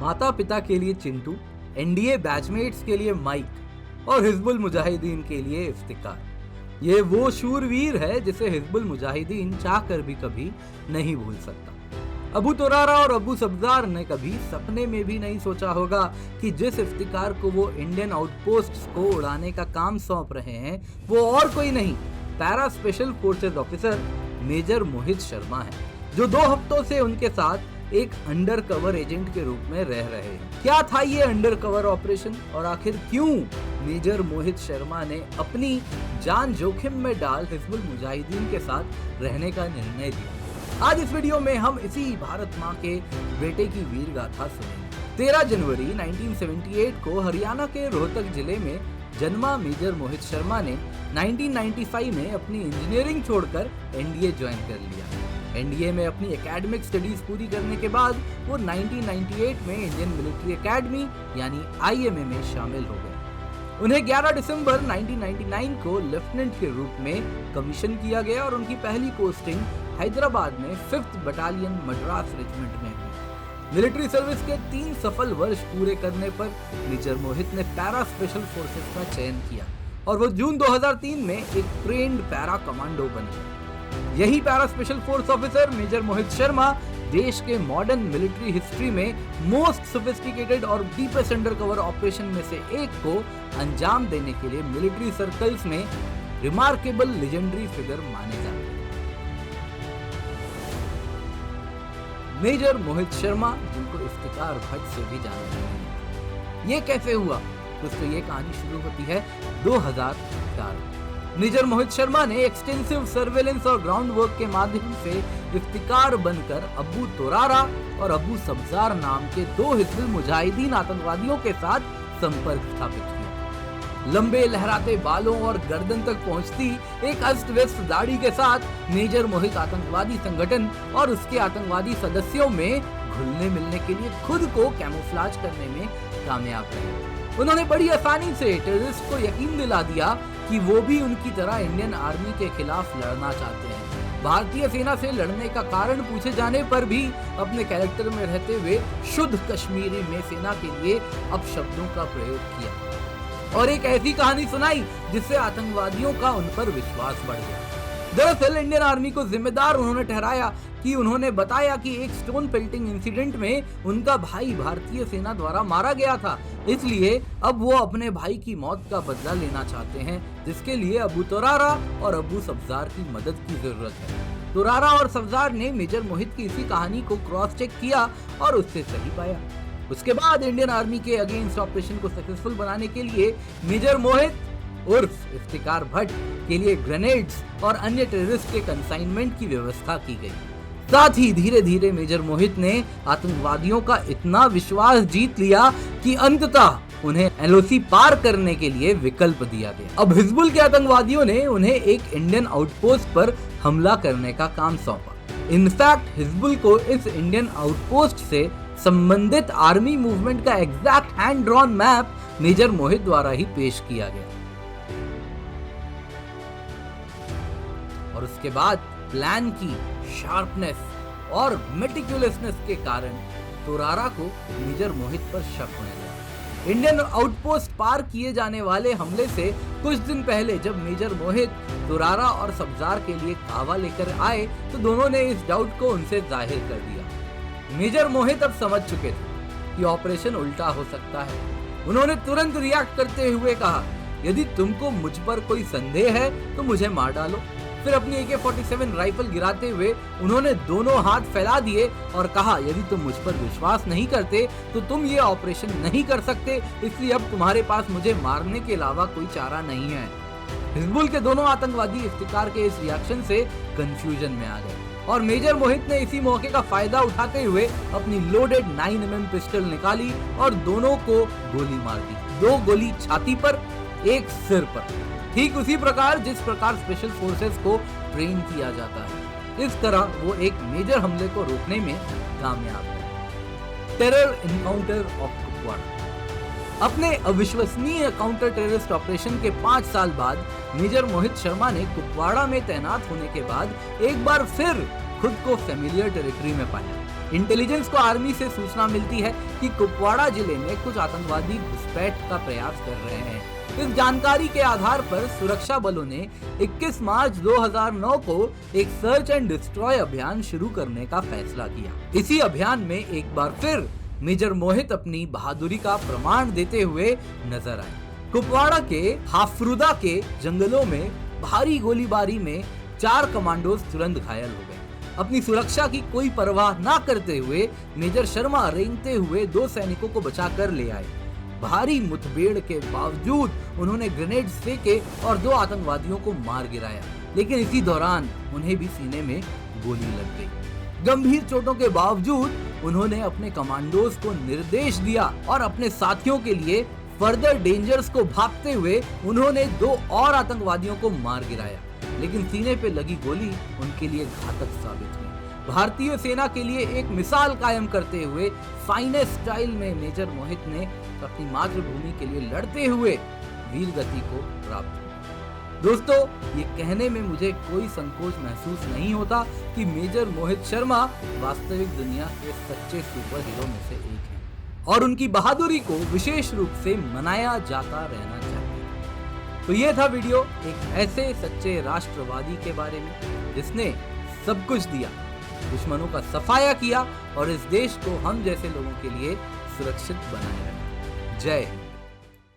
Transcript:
माता पिता के लिए चिंटू, एनडीए बैचमेट्स के लिए माइक और हिजबुल मुजाहिदीन के लिए इफ्तिकार। ये वो शूरवीर है जिसे हिजबुल मुजाहिदीन चाहकर भी कभी नहीं भूल सकता। अबू तुरारा और अबू सब्जार ने कभी सपने में भी नहीं सोचा होगा कि जिस इफ्तिकार को वो इंडियन आउटपोस्ट्स को उड़ाने का काम सौंप रहे हैं वो और कोई नहीं, para special forces officer major Mohit Sharma है, जो 2 हफ्तों से उनके साथ एक अंडर कवर एजेंट के रूप में रह रहे हैं। क्या था ये अंडर कवर ऑपरेशन और आखिर क्यों मेजर मोहित शर्मा ने अपनी जान जोखिम में डाल हिजबुल मुजाहिदीन के साथ रहने का निर्णय लिया? आज इस वीडियो में हम इसी भारत माँ के बेटे की वीर गाथा सुनेंगे। 13 जनवरी 1978 को हरियाणा के रोहतक जिले में जन्मा मेजर मोहित शर्मा ने 1995 में अपनी इंजीनियरिंग छोड़कर एनडीए ज्वाइन कर लिया। एनडीए में अपनी एकेडमिक स्टडीज पूरी करने के बाद वो 1998 में इंडियन मिलिट्री एकेडमी यानी आईएमए में शामिल हो गए। उन्हें 11 दिसंबर 1999 को लेफ्टिनेंट के रूप में कमीशन किया गया और उनकी पहली पोस्टिंग हैदराबाद में 5th बटालियन मद्रास रेजिमेंट में हुई। मिलिट्री सर्विस के 3 सफल वर्ष पूरे करने पर मेजर मोहित ने पैरा स्पेशल फोर्सेस का चयन किया और वो जून 2003 में एक ट्रेन्ड पैरा कमांडो बने। यही para special force officer major Mohit Sharma देश के मॉडर्न मिलिट्री हिस्ट्री में मोस्ट सोफिस्टिकेटेड और डीपेस्ट अंडरकवर ऑपरेशन में से एक को अंजाम देने के लिए मिलिट्री सर्कल्स में रिमार्केबल लेजेंडरी फिगर माने जाते हैं। मेजर मोहित शर्मा, जिनको इफ्तिकार भट्ट से भी जाना जाता है। ये कैसे हुआ? दोस्तों ये कहानी शुरू होती है 2004। मेजर मोहित शर्मा ने एक्सटेंसिव सर्वेलेंस और ग्राउंड वर्क के माध्यम से इफ्तिकार बनकर अबू तुरारा और अबू सब्जार नाम के 2 हिजबुल मुजाहिदीन आतंकवादियों के साथ संपर्क स्थापित किया। लंबे लहराते बालों और गर्दन तक पहुंचती एक अस्त व्यस्त दाढ़ी के साथ मेजर मोहित आतंकवादी संगठन और उसके आतंकवादी सदस्यों में घुलने मिलने के लिए खुद को कैमोफ्लेज करने में कामयाब रहे। उन्होंने बड़ी आसानी से टेररिस्ट को यकीन दिला दिया कि वो भी उनकी तरह इंडियन आर्मी के खिलाफ लड़ना चाहते हैं। भारतीय सेना से लड़ने का कारण पूछे जाने पर भी अपने कैरेक्टर में रहते हुए शुद्ध कश्मीरी में सेना के लिए अपशब्दों का प्रयोग किया और एक ऐसी कहानी सुनाई जिससे आतंकवादियों का उन पर विश्वास बढ़ गया। दरअसल इंडियन आर्मी को जिम्मेदार उन्होंने ठहराया कि उन्होंने बताया कि एक स्टोन पेल्टिंग इंसिडेंट में उनका भाई भारतीय सेना द्वारा मारा गया था, इसलिए अब वो अपने भाई की मौत का बदला लेना चाहते हैं, जिसके लिए अबू तुरारा और अबू सब्जार की मदद की जरूरत है। तुरारा और सब्जार ने मेजर मोहित की इसी कहानी को क्रॉस चेक किया और उससे सही पाया। उसके बाद इंडियन आर्मी के अगेंस्ट ऑपरेशन को सक्सेसफुल बनाने के लिए मेजर मोहित उर्फ इफ्तिकार भट्ट के लिए ग्रेनेड्स और अन्य टेररिस्ट के कंसाइनमेंट की व्यवस्था की गई। साथ ही धीरे धीरे मेजर मोहित ने आतंकवादियों का इतना विश्वास जीत लिया कि अंततः उन्हें एलओसी पार करने के लिए विकल्प दिया गया। अब हिजबुल के आतंकवादियों ने उन्हें एक इंडियन आउटपोस्ट पर हमला करने का काम सौंपा। इनफैक्ट हिजबुल को इस इंडियन आउटपोस्ट से संबंधित आर्मी मूवमेंट का exact hand drawn map major Mohit द्वारा ही पेश किया गया और उसके बाद प्लान की शार्पनेस और मेटिकुलसनेस के कारण तुरारा को मेजर मोहित पर शक होने लगा। इंडियन आउटपोस्ट पार किए जाने वाले हमले से कुछ दिन पहले जब मेजर मोहित तुरारा और सब्जार के लिए कावा लेकर आए तो दोनों ने इस डाउट को उनसे जाहिर कर दिया। मेजर मोहित अब समझ चुके थे कि ऑपरेशन उल्टा हो सकता है। उन्होंने तुरंत रिएक्ट करते हुए कहा, यदि तुमको मुझ पर कोई संदेह है तो मुझे मार डालो। फिर अपनी AK-47 राइफल गिराते हुए उन्होंने दोनों हाथ फैला दिए और कहा, यदि तुम मुझ पर विश्वास नहीं करते तो तुम ये ऑपरेशन नहीं कर सकते, इसलिए अब तुम्हारे पास मुझे मारने के अलावा कोई चारा नहीं है। हिजबुल के दोनों आतंकवादी इफ्तिकार के इस रिएक्शन से कंफ्यूजन में आ गए और मेजर मोहित ने इसी मौके का फायदा उठाते हुए अपनी लोडेड 9mm पिस्टल निकाली और दोनों को गोली मार दी। 2 गोली छाती पर, 1 सिर पर, ठीक उसी प्रकार जिस प्रकार स्पेशल फोर्सेस को ट्रेन किया जाता है। इस तरह वो एक मेजर हमले को रोकने में कामयाब है। Terror encounter of Kupwara. अपने अविश्वसनीय काउंटर टेररिस्ट ऑपरेशन के 5 साल बाद मेजर मोहित शर्मा ने कुपवाड़ा में तैनात होने के बाद एक बार फिर खुद को फेमिलियर टेरिटरी में पाया। इंटेलिजेंस को आर्मी से सूचना मिलती है कि कुपवाड़ा जिले में कुछ आतंकवादी घुसपैठ का प्रयास कर रहे हैं। इस जानकारी के आधार पर सुरक्षा बलों ने 21 मार्च 2009 को एक सर्च एंड डिस्ट्रॉय अभियान शुरू करने का फैसला किया। इसी अभियान में एक बार फिर मेजर मोहित अपनी बहादुरी का प्रमाण देते हुए नजर आए। कुपवाड़ा के हाफरुदा के जंगलों में भारी गोलीबारी में 4 कमांडोज तुरंत घायल हो गए। अपनी सुरक्षा की कोई परवाह ना करते हुए मेजर शर्मा रेंगते हुए 2 सैनिकों को बचाकर ले आए। भारी मुठभेड़ के बावजूद उन्होंने ग्रेनेड फेंके और 2 आतंकवादियों को मार गिराया, लेकिन इसी दौरान उन्हें भी सीने में गोली लग गई। गंभीर चोटों के बावजूद उन्होंने अपने कमांडोज को निर्देश दिया और अपने साथियों के लिए फर्दर डेंजर्स को भागते हुए उन्होंने 2 और आतंकवादियों को मार गिराया, लेकिन सीने पे लगी गोली उनके लिए घातक साबित हुई। भारतीय सेना के लिए एक मिसाल कायम करते हुए फाइनेस्ट स्टाइल में मेजर मोहित ने अपनी मातृभूमि के लिए लड़ते हुए वीर गति को प्राप्त किया। दोस्तों, ये कहने में मुझे कोई संकोच महसूस नहीं होता कि मेजर मोहित शर्मा वास्तविक दुनिया के सच्चे सुपर हीरो में से एक हैं और उनकी बहादुरी को विशेष रूप से मनाया जाता रहना चाहिए। तो ये था वीडियो एक ऐसे सच्चे राष्ट्रवादी के बारे में जिसने सब कुछ दिया, दुश्मनों का सफाया किया और इस देश को हम जैसे लोगों के लिए सुरक्षित बनाए रखा। जय हिंद।